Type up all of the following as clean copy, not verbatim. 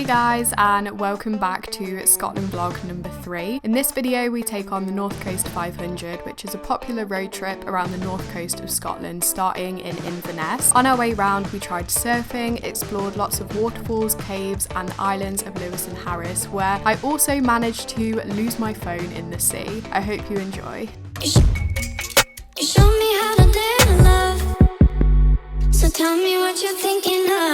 Hey guys, and welcome back to Scotland vlog number 3. In this video we take on the North Coast 500, which is a popular road trip around the north coast of Scotland starting in Inverness. On our way round we tried surfing, explored lots of waterfalls, caves and the islands of Lewis and Harris, where I also managed to lose my phone in the sea. I hope you enjoy. You show me how to live love, so tell me what you're thinking of.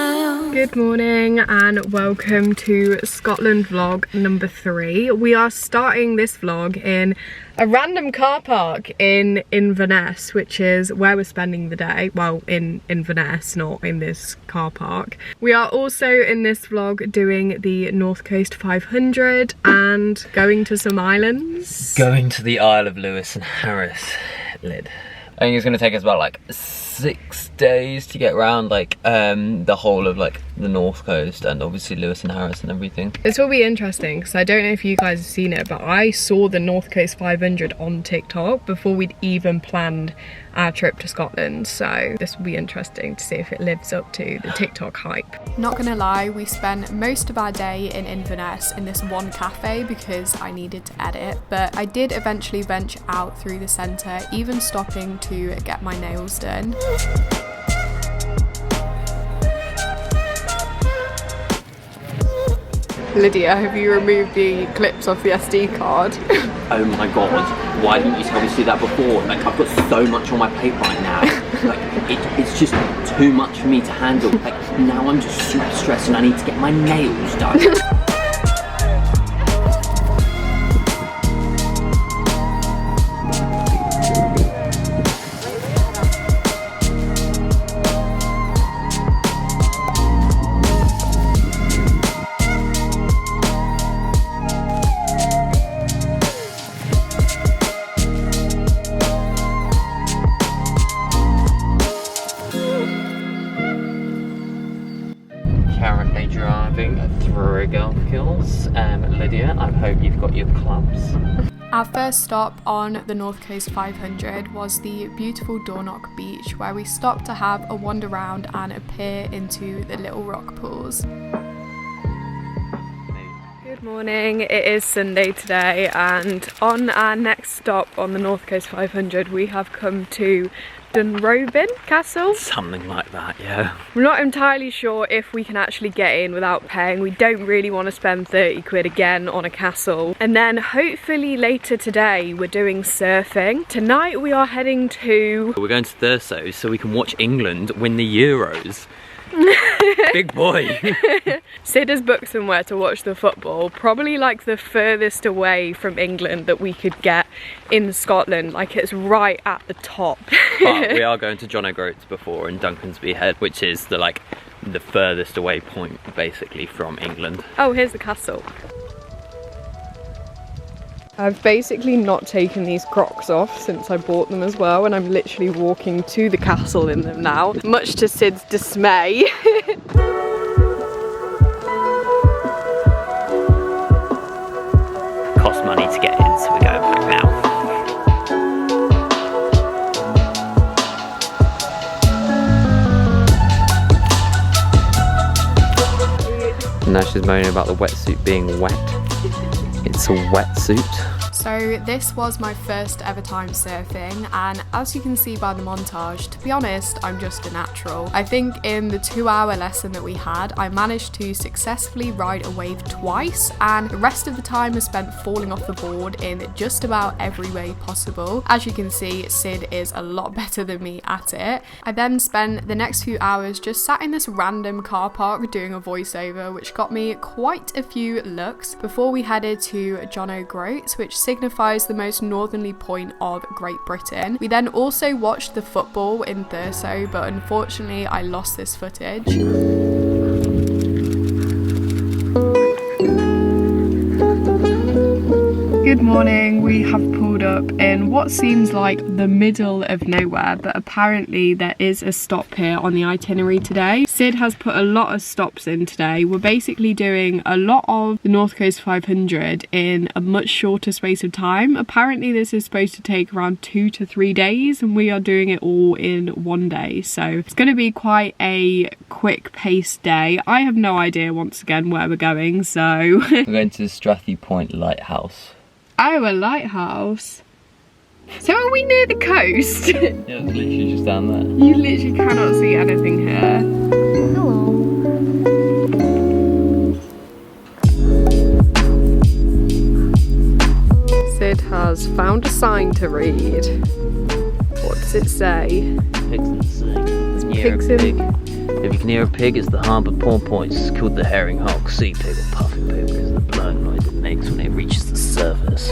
Good morning and welcome to Scotland vlog number 3. We are starting this vlog in a random car park in Inverness, which is where we're spending the day. Well, in Inverness, not in this car park. We are also in this vlog doing the North Coast 500 and going to some islands. Going to the Isle of Lewis and Harris, Lyd. I think it's going to take us about like 6 days to get around like the whole of like the north coast and obviously Lewis and Harris and everything. This will be interesting because I don't know if you guys have seen it, but I saw the North Coast 500 on TikTok before we'd even planned our trip to Scotland, so this will be interesting to see if it lives up to the TikTok hype. Not gonna lie, we spent most of our day in Inverness in this one cafe because I needed to edit, but I did eventually venture out through the centre, even stopping to get my nails done. Lydia, have you removed the clips off the SD card? Oh my god, why didn't you tell me to do that before? Like, I've got so much on my plate right now. Like, it's just too much for me to handle. Like, now I'm just super stressed and I need to get my nails done. Currently driving through Golf Kills. Lydia, I hope you've got your clubs. Our first stop on the North Coast 500 was the beautiful Dornoch Beach, where we stopped to have a wander round and a peer into the little rock pools. Good morning, it is Sunday today, and on our next stop on the North Coast 500 we have come to Dunrobin Castle. Something like that, yeah. We're not entirely sure if we can actually get in without paying. We don't really want to spend 30 quid again on a castle. And then hopefully later today we're doing surfing. Tonight we are heading to... We're going to Thurso so we can watch England win the Euros. Big boy. Sid has booked somewhere to watch the football, probably like the furthest away from England that we could get in Scotland, like it's right at the top. But we are going to John O'Groats before in Duncansby Head, which is the furthest away point basically from England. Oh, here's the castle. I've basically not taken these Crocs off since I bought them as well, and I'm literally walking to the castle in them now, much to Sid's dismay. Cost money to get in, so we're going back now. Now she's moaning about the wetsuit being wet. It's a wetsuit. So this was my first ever time surfing, and as you can see by the montage, to be honest, I'm just a natural. I think in the 2-hour lesson that we had, I managed to successfully ride a wave twice, and the rest of the time was spent falling off the board in just about every way possible. As you can see, Sid is a lot better than me at it. I then spent the next few hours just sat in this random car park doing a voiceover, which got me quite a few looks before we headed to John O'Groats, which signifies the most northerly point of Great Britain. We then also watched the football in Thurso, but unfortunately I lost this footage. Good morning, we have pulled pulled up in what seems like the middle of nowhere, but apparently there is a stop here on the itinerary today. Sid has put a lot of stops in today. We're basically doing a lot of the North Coast 500 in a much shorter space of time. Apparently this is supposed to take around 2 to 3 days, and we are doing it all in 1 day. So it's going to be quite a quick paced day. I have no idea once again where we're going, so... We're going to the Strathy Point Lighthouse. Oh, a lighthouse. So are we near the coast? Yeah, it's literally just down there. You literally cannot see anything here. Hello. Sid has found a sign to read. What does it say? Pigs in the sea. Near pigs a in- pig. If you can hear a pig, it's the harbour porpoise. It's called the herring hawk sea pig or puffy pig because of the blowing noise it makes when it reaches the surface.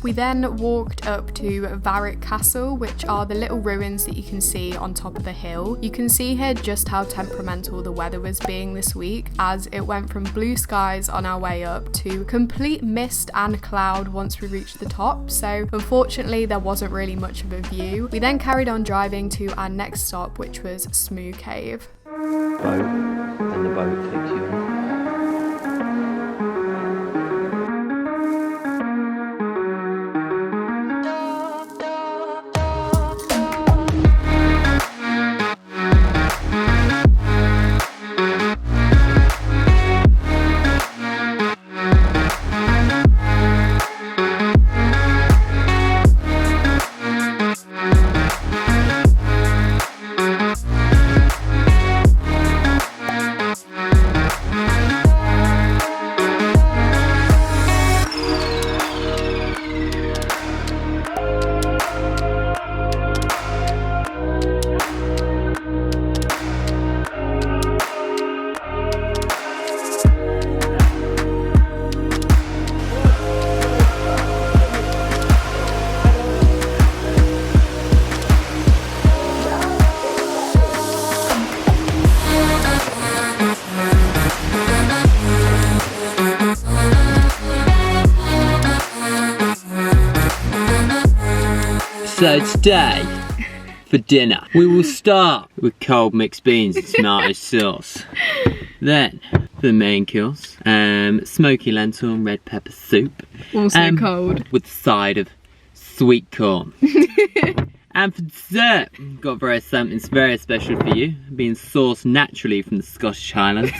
We then walked up to Varric Castle, which are the little ruins that you can see on top of the hill. You can see here just how temperamental the weather was being this week, as it went from blue skies on our way up to complete mist and cloud once we reached the top, so unfortunately there wasn't really much of a view. We then carried on driving to our next stop, which was Smoo Cave. Boat, and the boat takes you in. So today, for dinner, we will start with cold mixed beans and tomato sauce. Then, for the main course, smoky lentil and red pepper soup. Also cold. With a side of sweet corn. And for dessert, we've got something very special for you, being sourced naturally from the Scottish Highlands.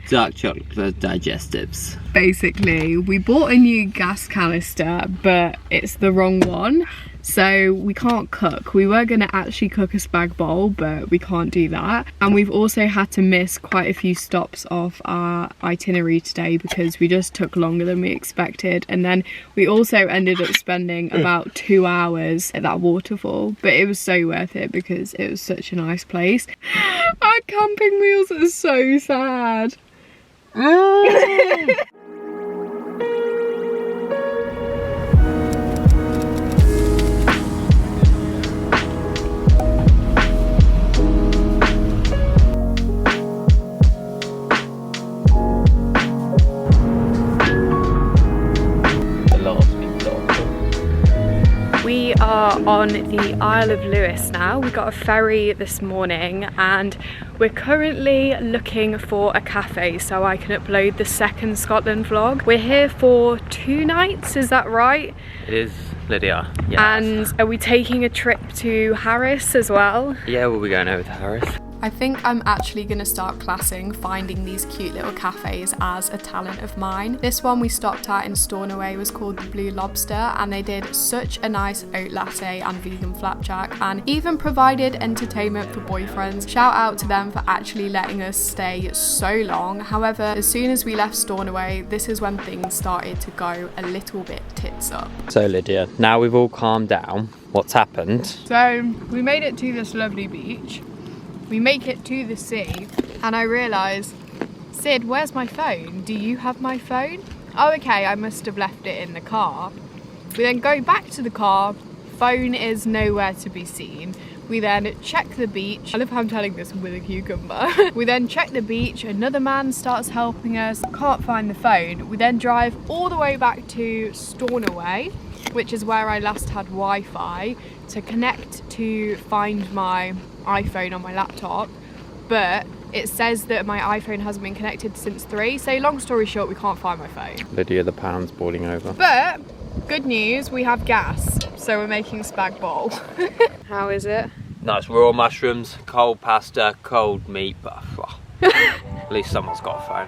Dark chocolate for digestives. Basically, we bought a new gas canister, but it's the wrong one, so we can't cook. We were going to actually cook a spag bowl, but we can't do that. And we've also had to miss quite a few stops off our itinerary today because we just took longer than we expected. And then we also ended up spending about 2 hours at that waterfall, but it was so worth it because it was such a nice place. Our camping meals are so sad. We are on the Isle of Lewis now. We got a ferry this morning and we're currently looking for a cafe so I can upload the second Scotland vlog. We're here for 2 nights, is that right? It is, Lydia. Yes. And are we taking a trip to Harris as well? Yeah, we'll be going over to Harris. I think I'm actually going to start classing finding these cute little cafes as a talent of mine. This one we stopped at in Stornoway was called the Blue Lobster, and they did such a nice oat latte and vegan flapjack, and even provided entertainment for boyfriends. Shout out to them for actually letting us stay so long. However, as soon as we left Stornoway, this is when things started to go a little bit tits up. So Lydia, now we've all calmed down, what's happened? So we made it to this lovely beach. We make it to the sea and I realise, Sid, where's my phone? Do you have my phone? Oh, okay, I must have left it in the car. We then go back to the car, phone is nowhere to be seen. We then check the beach. I love how I'm telling this with a cucumber. We then check the beach. Another man starts helping us. Can't find the phone. We then drive all the way back to Stornoway, which is where I last had Wi-Fi, to connect to find my iPhone on my laptop. But it says that my iPhone hasn't been connected since 3. So long story short, we can't find my phone. Lydia, the pound's boiling over. But good news, we have gas. So we're making spag bol. How is it? Nice raw mushrooms, cold pasta, cold meat, but at least someone's got a phone.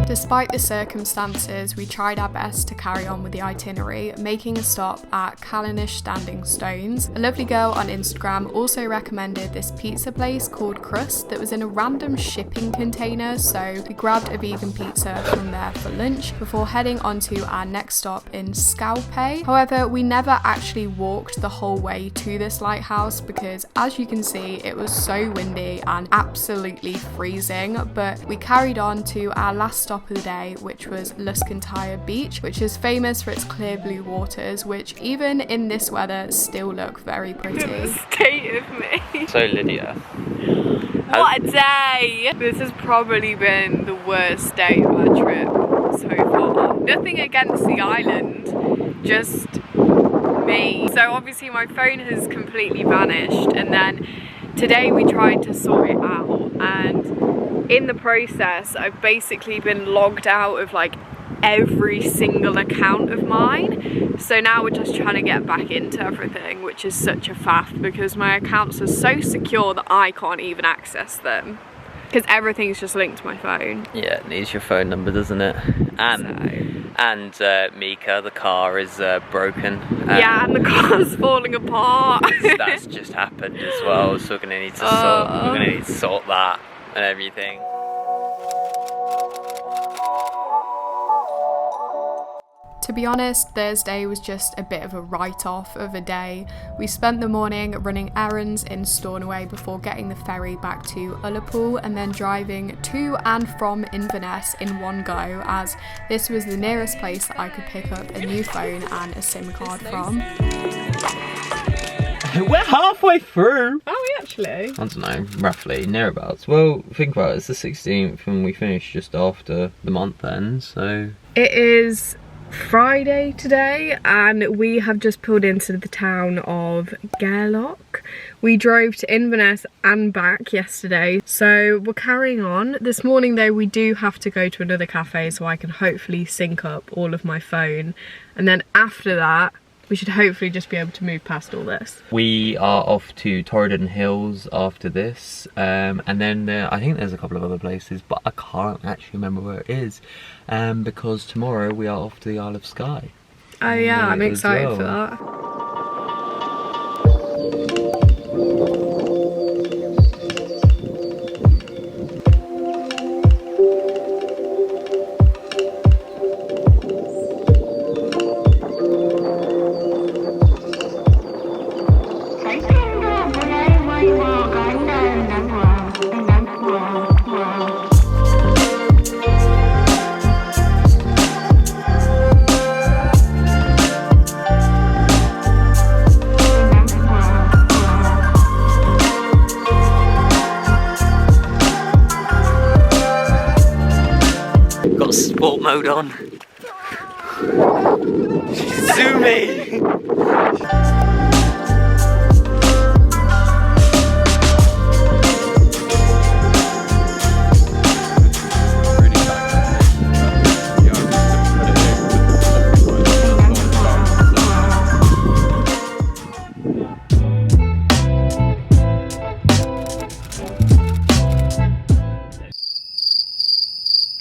Despite the circumstances, we tried our best to carry on with the itinerary, making a stop at Culinary Standing Stones. A lovely girl on Instagram also recommended this pizza place called Crust that was in a random shipping container, so we grabbed a vegan pizza from there for lunch before heading on to our next stop in Scalpe. However, we never actually walked the whole way to this lighthouse because, as you can see, it was so windy and absolutely freezing, but we carried on to our last stop of the day, which was Luscantire Beach, which is famous for its clear blue waters, which even in this weather still look very pretty. The state of me. So Lydia, what a day! This has probably been the worst day of our trip so far. Nothing against the island, just me. So obviously my phone has completely vanished, and then today we tried to sort it out, and in the process I've basically been logged out of like every single account of mine. So now we're just trying to get back into everything, which is such a faff because my accounts are so secure that I can't even access them because everything's just linked to my phone. Yeah, it needs your phone number, doesn't it? And Mika, the car is broken. Yeah, and the car's falling apart. That's just happened as well, so we're gonna need to sort that and everything. To be honest, Thursday was just a bit of a write-off of a day. We spent the morning running errands in Stornoway before getting the ferry back to Ullapool and then driving to and from Inverness in one go, as this was the nearest place that I could pick up a new phone and a SIM card from. We're halfway through. Are we actually? I don't know, roughly, nearabouts. Well, think about it, it's the 16th and we finished just after the month end, so... It is Friday today and we have just pulled into the town of Gairloch. We drove to Inverness and back yesterday, so we're carrying on. This morning though, we do have to go to another cafe so I can hopefully sync up all of my phone, and then after that we should hopefully just be able to move past all this. We are off to Torridon Hills after this, and then I think there's a couple of other places, but I can't actually remember where it is, because tomorrow we are off to the Isle of Skye. Oh yeah, I'm excited for that. Got sport mode on. Zoomy!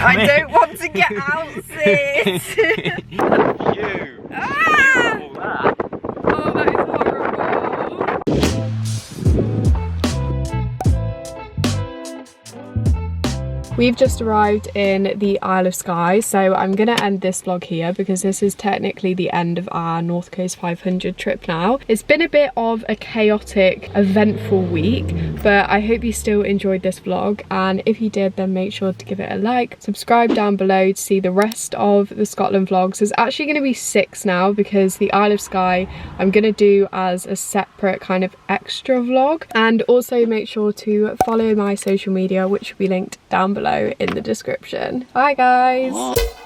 I don't want to get out, sis! You! Ah! All that. Oh, that is horrible. We've just arrived in the Isle of Skye, so I'm gonna end this vlog here because this is technically the end of our North Coast 500 trip now. It's been a bit of a chaotic, eventful week, but I hope you still enjoyed this vlog, and if you did, then make sure to give it a like, subscribe down below to see the rest of the Scotland vlogs. There's actually going to be 6 now because the Isle of Skye I'm going to do as a separate kind of extra vlog, and also make sure to follow my social media, which will be linked down below in the description. Bye guys!